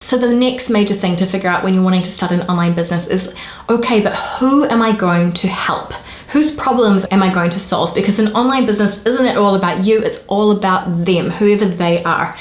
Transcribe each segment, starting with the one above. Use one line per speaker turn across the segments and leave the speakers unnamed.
So the next major thing to figure out when you're wanting to start an online business is, okay, but who am I going to help? Whose problems am I going to solve? Because an online business isn't at all about you, it's all about them, whoever they are.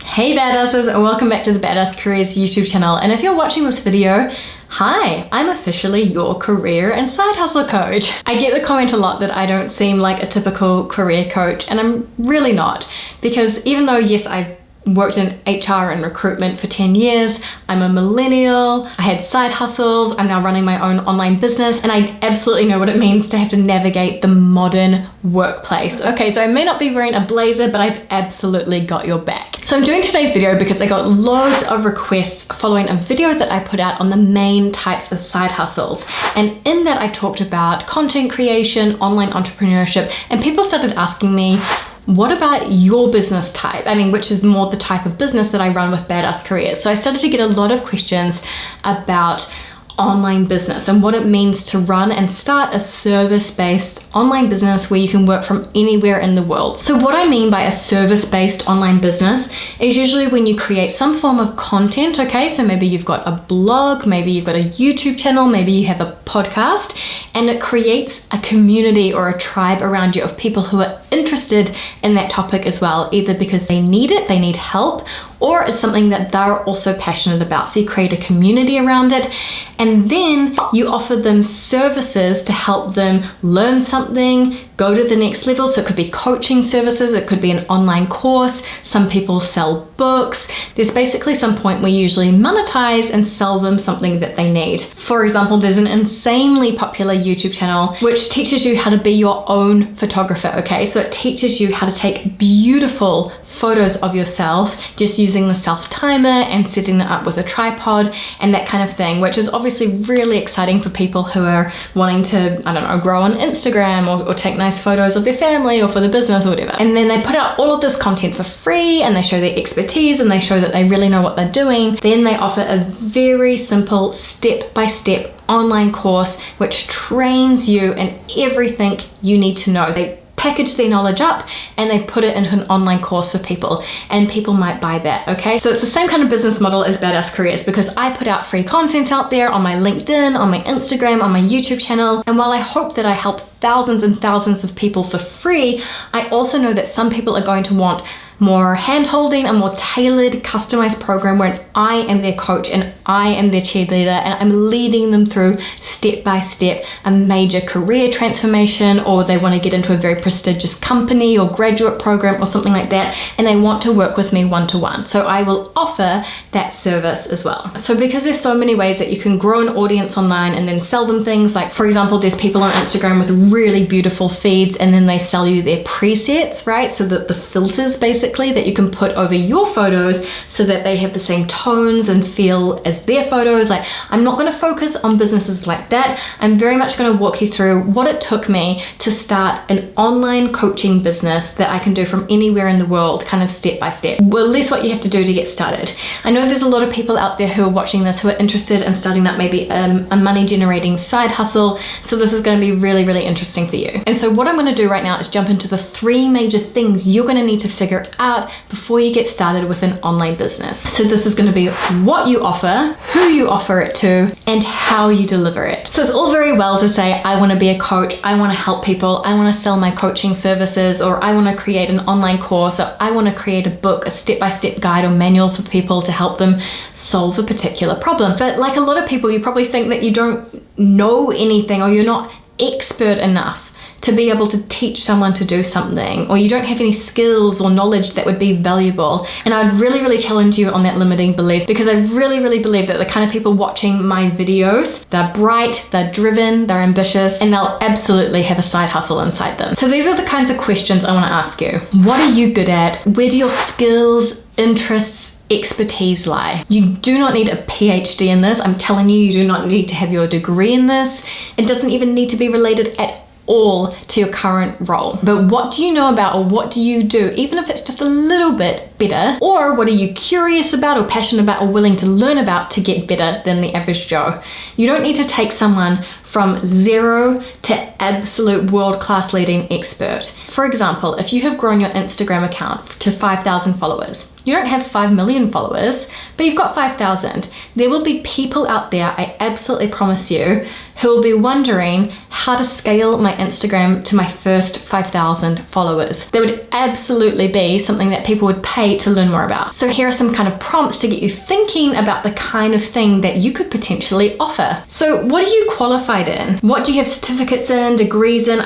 Hey badasses, and welcome back to the Badass Careers YouTube channel. And if you're watching this video, hi, I'm officially your career and side hustle coach. I get the comment a lot that I don't seem like a typical career coach, and I'm really not. Because even though, yes, I've worked in HR and recruitment for 10 years, I'm a millennial, I had side hustles, I'm now running my own online business, and I absolutely know what it means to have to navigate the modern workplace. Okay, so I may not be wearing a blazer, but I've absolutely got your back. So I'm doing today's video because I got loads of requests following a video that I put out on the main types of side hustles. And in that I talked about content creation, online entrepreneurship, and people started asking me, what about your business type? I mean, which is more the type of business that I run with Badass Careers. So I started to get a lot of questions about online business and what it means to run and start a service-based online business where you can work from anywhere in the world. So what I mean by a service-based online business is usually when you create some form of content, okay? So maybe you've got a blog, maybe you've got a YouTube channel, maybe you have a podcast, and it creates a community or a tribe around you of people who are interested in that topic as well, either because they need it, they need help, or it's something that they're also passionate about. So you create a community around it, and then you offer them services to help them learn something, go to the next level. So it could be coaching services, it could be an online course, some people sell books. There's basically some point where you usually monetize and sell them something that they need. For example, there's an insanely popular YouTube channel which teaches you how to be your own photographer, okay? So it teaches you how to take beautiful photos of yourself just using the self timer and setting it up with a tripod and that kind of thing, which is obviously really exciting for people who are wanting to, I don't know, grow on Instagram or take nice photos of their family or for the business or whatever. And then they put out all of this content for free and they show their expertise and they show that they really know what they're doing. Then they offer a very simple step-by-step online course which trains you in everything you need to know. They package their knowledge up and they put it into an online course for people, and people might buy that, okay? So it's the same kind of business model as Badass Careers, because I put out free content out there on my LinkedIn, on my Instagram, on my YouTube channel, and while I hope that I help thousands and thousands of people for free, I also know that some people are going to want more hand-holding, a more tailored, customized program where I am their coach and I am their cheerleader and I'm leading them through step-by-step a major career transformation, or they want to get into a very prestigious company or graduate program or something like that, and they want to work with me one-to-one. So I will offer that service as well. So because there's so many ways that you can grow an audience online and then sell them things, like for example, there's people on Instagram with really beautiful feeds and then they sell you their presets, right? So that the filters basically that you can put over your photos so that they have the same tones and feel as their photos. Like, I'm not going to focus on businesses like that. I'm very much going to walk you through what it took me to start an online coaching business that I can do from anywhere in the world, kind of step by step. Well, at least what you have to do to get started. I know there's a lot of people out there who are watching this who are interested in starting up maybe a money generating side hustle. So this is going to be really, really interesting for you. And so what I'm going to do right now is jump into the 3 major things you're going to need to figure out before you get started with an online business. So this is going to be what you offer, who you offer it to, and how you deliver it. So it's all very well to say, I want to be a coach, I want to help people, I want to sell my coaching services, or I want to create an online course, or I want to create a book, a step-by-step guide or manual for people to help them solve a particular problem. But like a lot of people, you probably think that you don't know anything, or you're not expert enough to be able to teach someone to do something, or you don't have any skills or knowledge that would be valuable. And I'd really, really challenge you on that limiting belief, because I really, really believe that the kind of people watching my videos, they're bright, they're driven, they're ambitious, and they'll absolutely have a side hustle inside them. So these are the kinds of questions I want to ask you. What are you good at? Where do your skills, interests, expertise lie? You do not need a PhD in this. I'm telling you, you do not need to have your degree in this. It doesn't even need to be related at all to your current role. But what do you know about, or what do you do, even if it's just a little bit better? Or what are you curious about or passionate about or willing to learn about to get better than the average Joe? You don't need to take someone from zero to absolute world-class leading expert. For example, if you have grown your Instagram account to 5,000 followers, you don't have 5 million followers, but you've got 5,000. There will be people out there, I absolutely promise you, who will be wondering how to scale my Instagram to my first 5,000 followers. There would absolutely be something that people would pay to learn more about. So here are some kind of prompts to get you thinking about the kind of thing that you could potentially offer. So what are you qualified in? What do you have certificates in, degrees in?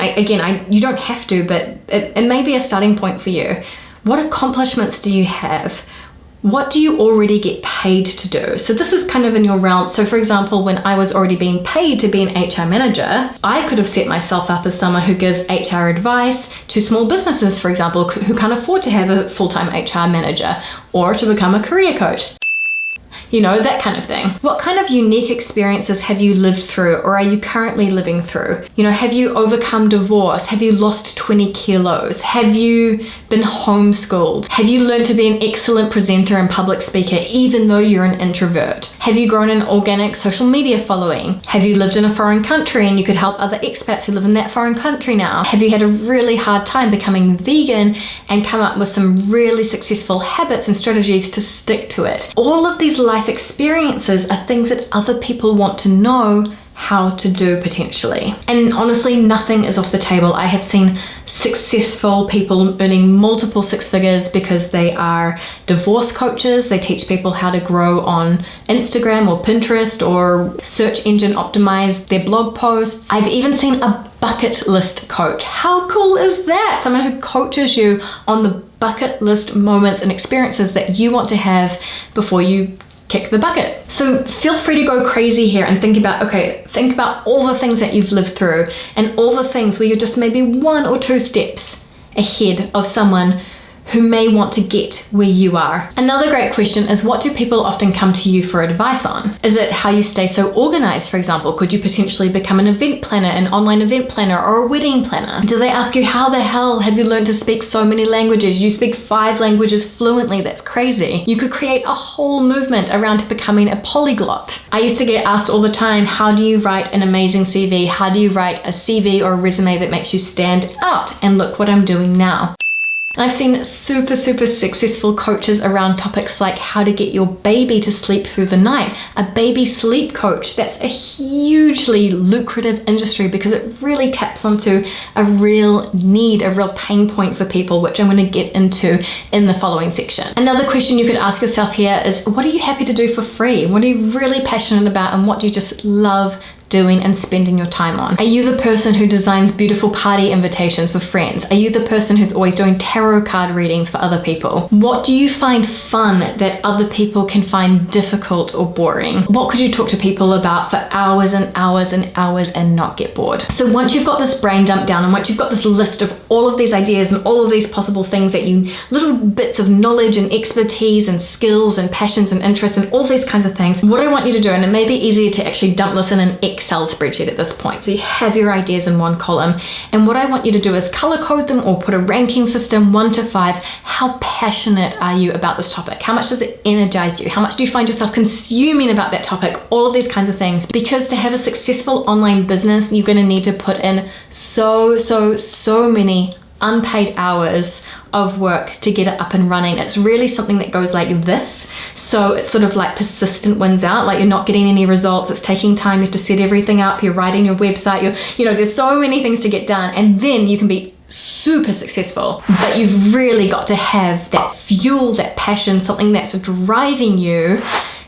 You don't have to, but it may be a starting point for you. What accomplishments do you have? What do you already get paid to do? So this is kind of in your realm. So for example, when I was already being paid to be an HR manager, I could have set myself up as someone who gives HR advice to small businesses, for example, who can't afford to have a full-time HR manager, or to become a career coach. You know, that kind of thing. What kind of unique experiences have you lived through, or are you currently living through? You know, have you overcome divorce? Have you lost 20 kilos? Have you been homeschooled? Have you learned to be an excellent presenter and public speaker even though you're an introvert? Have you grown an organic social media following? Have you lived in a foreign country and you could help other expats who live in that foreign country now? Have you had a really hard time becoming vegan and come up with some really successful habits and strategies to stick to it? All of these life experiences are things that other people want to know how to do potentially. And honestly, nothing is off the table. I have seen successful people earning multiple six figures because they are divorce coaches. They teach people how to grow on Instagram or Pinterest or search engine optimize their blog posts. I've even seen a bucket list coach. How cool is that? Someone who coaches you on the bucket list moments and experiences that you want to have before you kick the bucket. So feel free to go crazy here and think about all the things that you've lived through and all the things where you're just maybe 1 or 2 steps ahead of someone who may want to get where you are. Another great question is, what do people often come to you for advice on? Is it how you stay so organized, for example? Could you potentially become an event planner, an online event planner, or a wedding planner? Do they ask you, how the hell have you learned to speak so many languages? You speak 5 languages fluently, that's crazy. You could create a whole movement around becoming a polyglot. I used to get asked all the time, how do you write an amazing CV? How do you write a CV or a resume that makes you stand out? And look what I'm doing now. And I've seen super successful coaches around topics like how to get your baby to sleep through the night. A baby sleep coach, that's a hugely lucrative industry because it really taps onto a real need, a real pain point for people, which I'm going to get into in the following section. Another question you could ask yourself here is, what are you happy to do for free? What are you really passionate about, and what do you just love doing and spending your time on? Are you the person who designs beautiful party invitations for friends? Are you the person who's always doing tarot card readings for other people? What do you find fun that other people can find difficult or boring? What could you talk to people about for hours and hours and hours and not get bored? So once you've got this brain dump down, and once you've got this list of all of these ideas and all of these possible things that you, little bits of knowledge and expertise and skills and passions and interests and all these kinds of things, what I want you to do, and it may be easier to actually dump this in an Excel spreadsheet at this point. So you have your ideas in one column, and what I want you to do is color code them or put a ranking system 1 to 5. How passionate are you about this topic? How much does it energize you? How much do you find yourself consuming about that topic? All of these kinds of things. Because to have a successful online business, you're going to need to put in so many unpaid hours of work to get it up and running. It's really something that goes like this. So it's sort of like persistent wins out, like you're not getting any results. It's taking time. You have to set everything up. You're writing your website. There's so many things to get done, and then you can be super successful. But you've really got to have that fuel, that passion, something that's driving you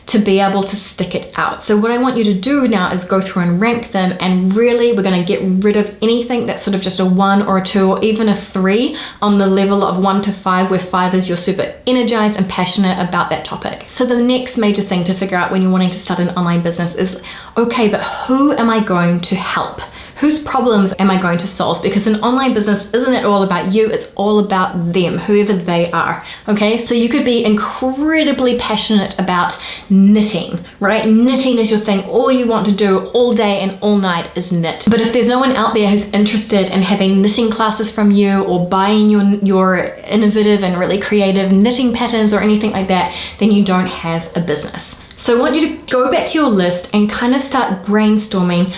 to be able to stick it out. So what I want you to do now is go through and rank them, and really we're going to get rid of anything that's sort of just a 1 or a 2 or even a 3 on the level of 1 to 5, where 5 is you're super energized and passionate about that topic. So the next major thing to figure out when you're wanting to start an online business is, okay, but who am I going to help? Whose problems am I going to solve? Because an online business isn't at all about you, it's all about them, whoever they are, okay? So you could be incredibly passionate about knitting, right? Knitting is your thing. All you want to do all day and all night is knit. But if there's no one out there who's interested in having knitting classes from you or buying your innovative and really creative knitting patterns or anything like that, then you don't have a business. So I want you to go back to your list and kind of start brainstorming,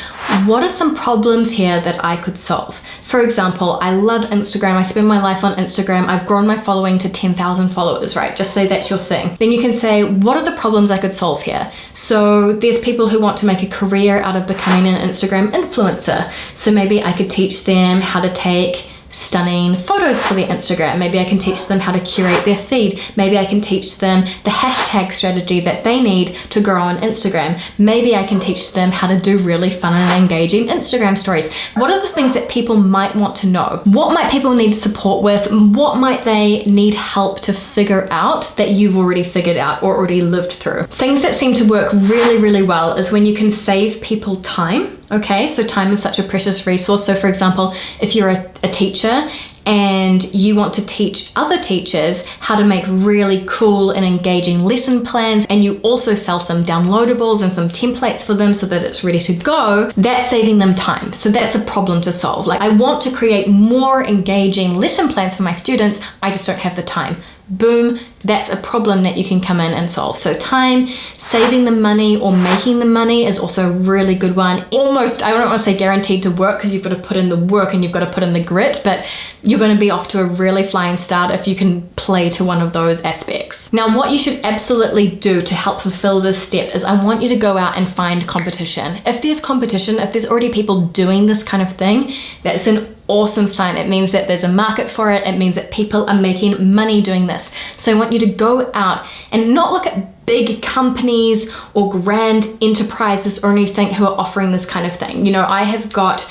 what are some problems here that I could solve? For example, I love Instagram. I spend my life on Instagram. I've grown my following to 10,000 followers, right? Just say that's your thing. Then you can say, what are the problems I could solve here? So there's people who want to make a career out of becoming an Instagram influencer. So maybe I could teach them how to take stunning photos for their Instagram. Maybe I can teach them how to curate their feed. Maybe I can teach them the hashtag strategy that they need to grow on Instagram. Maybe I can teach them how to do really fun and engaging Instagram stories. What are the things that people might want to know? What might people need support with? What might they need help to figure out that you've already figured out or already lived through? Things that seem to work really, really well is when you can save people time. Okay, so time is such a precious resource. So for example, if you're a teacher and you want to teach other teachers how to make really cool and engaging lesson plans, and you also sell some downloadables and some templates for them so that it's ready to go, that's saving them time. So that's a problem to solve. Like, I want to create more engaging lesson plans for my students, I just don't have the time. Boom, that's a problem that you can come in and solve. So time, saving the money or making the money is also a really good one. Almost, I don't want to say guaranteed to work because you've got to put in the work and you've got to put in the grit, but you're going to be off to a really flying start if you can play to one of those aspects. Now, what you should absolutely do to help fulfill this step is I want you to go out and find competition. If there's competition, if there's already people doing this kind of thing, that's an awesome sign. It means that there's a market for it. It means that people are making money doing this. So I want you to go out and not look at big companies or grand enterprises or anything who are offering this kind of thing. You know, I have got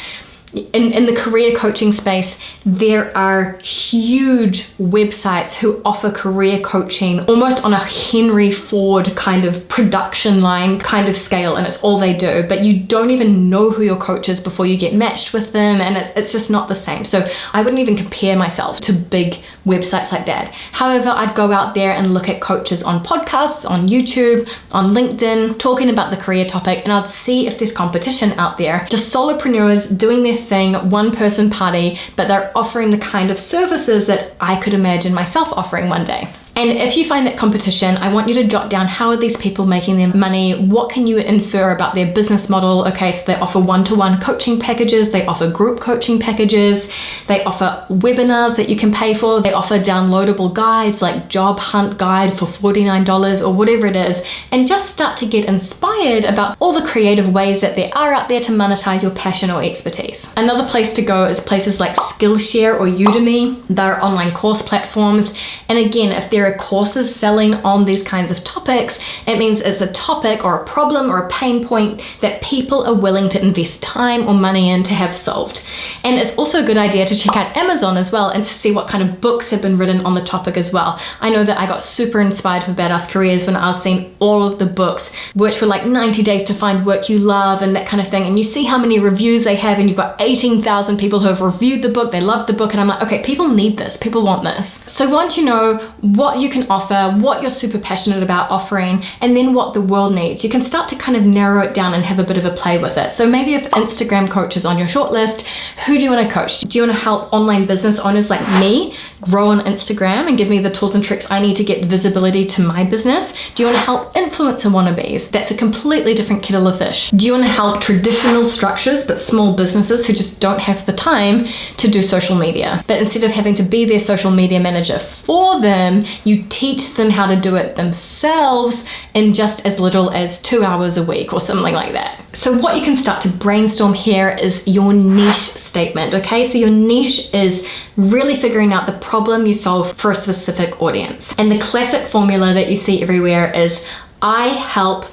in the career coaching space, there are huge websites who offer career coaching almost on a Henry Ford kind of production line kind of scale, and it's all they do, but you don't even know who your coach is before you get matched with them, and it's just not the same. So I wouldn't even compare myself to big websites like that. However, I'd go out there and look at coaches on podcasts, on YouTube, on LinkedIn, talking about the career topic, and I'd see if there's competition out there. Just solopreneurs doing their thing, one person party, but they're offering the kind of services that I could imagine myself offering one day. And if you find that competition, I want you to jot down, how are these people making their money? What can you infer about their business model? Okay, so they offer one-to-one coaching packages, they offer group coaching packages, they offer webinars that you can pay for, they offer downloadable guides like Job Hunt Guide for $49 or whatever it is, and just start to get inspired about all the creative ways that there are out there to monetize your passion or expertise. Another place to go is places like Skillshare or Udemy. They're online course platforms. And again, if there are courses selling on these kinds of topics, it means it's a topic or a problem or a pain point that people are willing to invest time or money in to have solved. And it's also a good idea to check out Amazon as well and to see what kind of books have been written on the topic as well. I know that I got super inspired for Badass Careers when I was seeing all of the books, which were like 90 days to find work you love and that kind of thing. And you see how many reviews they have, and you've got 18,000 people who have reviewed the book, they love the book, and I'm like, okay, people need this, people want this. So once you know what you can offer, what you're super passionate about offering, and then what the world needs, you can start to kind of narrow it down and have a bit of a play with it. So maybe if Instagram coach is on your shortlist, who do you want to coach? Do you want to help online business owners like me grow on Instagram and give me the tools and tricks I need to get visibility to my business? Do you want to help influencer wannabes? That's a completely different kettle of fish. Do you want to help traditional structures but small businesses who just don't have the time to do social media? But instead of having to be their social media manager for them, you teach them how to do it themselves in just as little as 2 hours a week or something like that. So what you can start to brainstorm here is your niche statement, okay? So your niche is really figuring out the problem you solve for a specific audience. And the classic formula that you see everywhere is, I help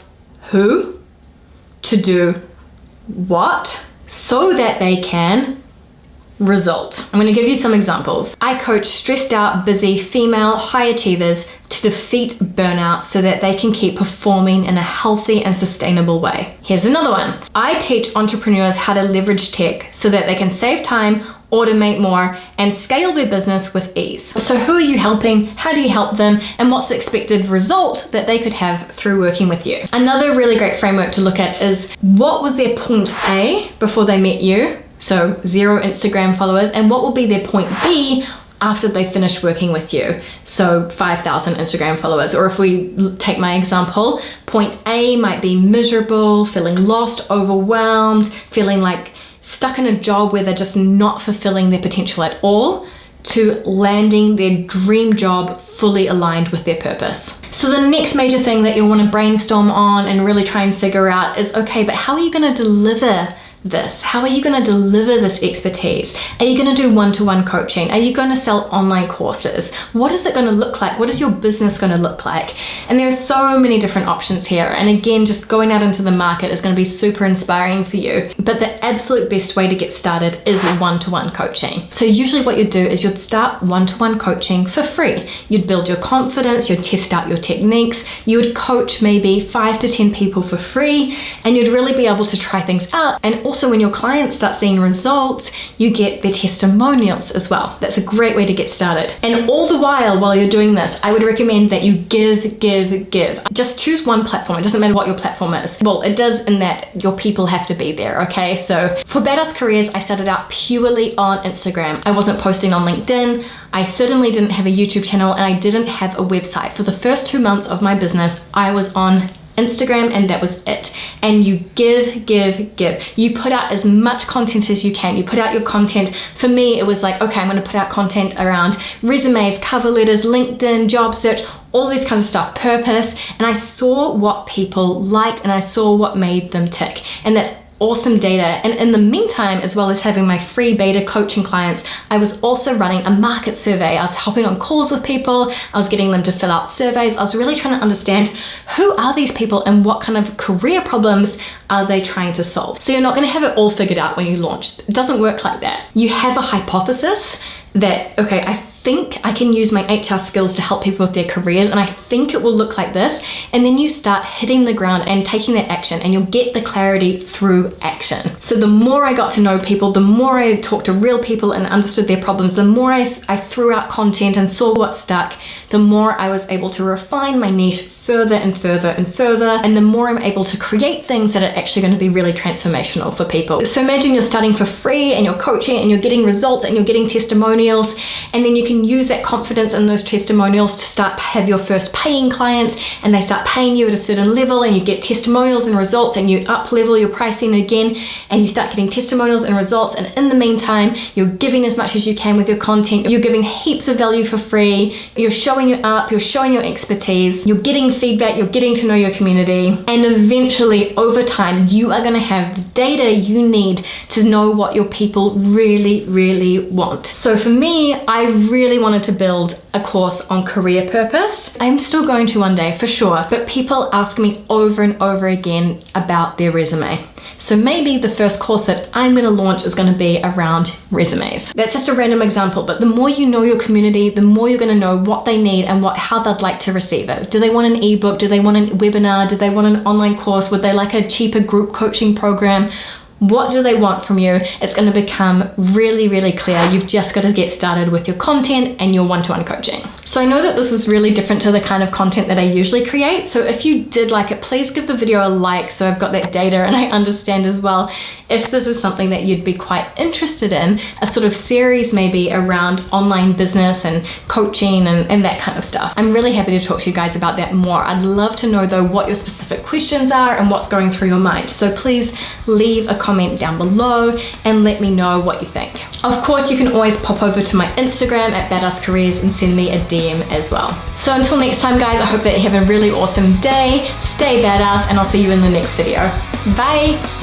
who to do what so that they can result. I'm going to give you some examples. I coach stressed out, busy female high achievers to defeat burnout so that they can keep performing in a healthy and sustainable way. Here's another one. I teach entrepreneurs how to leverage tech so that they can save time, automate more, and scale their business with ease. So who are you helping? How do you help them? And what's the expected result that they could have through working with you? Another really great framework to look at is what was their point A before they met you? So 0 Instagram followers. And what will be their point B after they finished working with you? So 5,000 Instagram followers. Or if we take my example, point A might be miserable, feeling lost, overwhelmed, feeling like stuck in a job where they're just not fulfilling their potential at all, to landing their dream job fully aligned with their purpose. So the next major thing that you'll want to brainstorm on and really try and figure out is, okay, but how are you going to deliver this? How are you going to deliver this expertise? Are you going to do one-to-one coaching? Are you going to sell online courses? What is it going to look like? What is your business going to look like? And there are so many different options here. And again, just going out into the market is going to be super inspiring for you. But the absolute best way to get started is one-to-one coaching. So usually what you'd do is you'd start one-to-one coaching for free. You'd build your confidence, you'd test out your techniques, you would coach maybe 5 to 10 people for free, and you'd really be able to try things out. And also when your clients start seeing results, you get their testimonials as well. That's a great way to get started. And all the while you're doing this, I would recommend that you give. Just choose one platform. It doesn't matter what your platform is. Well, it does in that your people have to be there, okay? So for Badass Careers, I started out purely on Instagram. I wasn't posting on LinkedIn. I certainly didn't have a YouTube channel, and I didn't have a website. For the first 2 months of my business, I was on Instagram, and that was it. And you give. You put out as much content as you can. You put out your content. For me, it was like, okay, I'm going to put out content around resumes, cover letters, LinkedIn, job search, all this kind of stuff, purpose. And I saw what people liked, and I saw what made them tick. And that's awesome data. And in the meantime, as well as having my free beta coaching clients, I was also running a market survey. I was hopping on calls with people. I was getting them to fill out surveys. I was really trying to understand who are these people and what kind of career problems are they trying to solve. So you're not going to have it all figured out when you launch. It doesn't work like that. You have a hypothesis that, okay, I think I can use my HR skills to help people with their careers, and I think it will look like this. And then you start hitting the ground and taking that action, and you'll get the clarity through action. So the more I got to know people, the more I talked to real people and understood their problems, the more I threw out content and saw what stuck, the more I was able to refine my niche further and further and further, and the more I'm able to create things that are actually going to be really transformational for people. So imagine you're starting for free and you're coaching and you're getting results and you're getting testimonials, and then you can use that confidence and those testimonials to start have your first paying clients, and they start paying you at a certain level, and you get testimonials and results, and you up level your pricing again, and you start getting testimonials and results. And in the meantime, you're giving as much as you can with your content. You're giving heaps of value for free. You're showing your up, you're showing your expertise, you're getting feedback, you're getting to know your community, and eventually over time you are going to have the data you need to know what your people really want. So for me, I really wanted to build a course on career purpose. I'm still going to one day for sure, but people ask me over and over again about their resume. So maybe the first course that I'm going to launch is going to be around resumes. That's just a random example, but the more you know your community, the more you're going to know what they need and how they'd like to receive it. Do they want an ebook? Do they want a webinar? Do they want an online course? Would they like a cheaper group coaching program? What do they want from you? It's going to become really clear. You've just got to get started with your content and your one-to-one coaching. So I know that this is really different to the kind of content that I usually create. So if you did like it, please give the video a like so I've got that data and I understand as well if this is something that you'd be quite interested in, a sort of series maybe around online business and coaching and that kind of stuff. I'm really happy to talk to you guys about that more. I'd love to know though what your specific questions are and what's going through your mind. So please leave a comment down below and let me know what you think. Of course, you can always pop over to my Instagram at Badass Careers and send me a DM as well. So until next time guys, I hope that you have a really awesome day, stay badass, and I'll see you in the next video. Bye!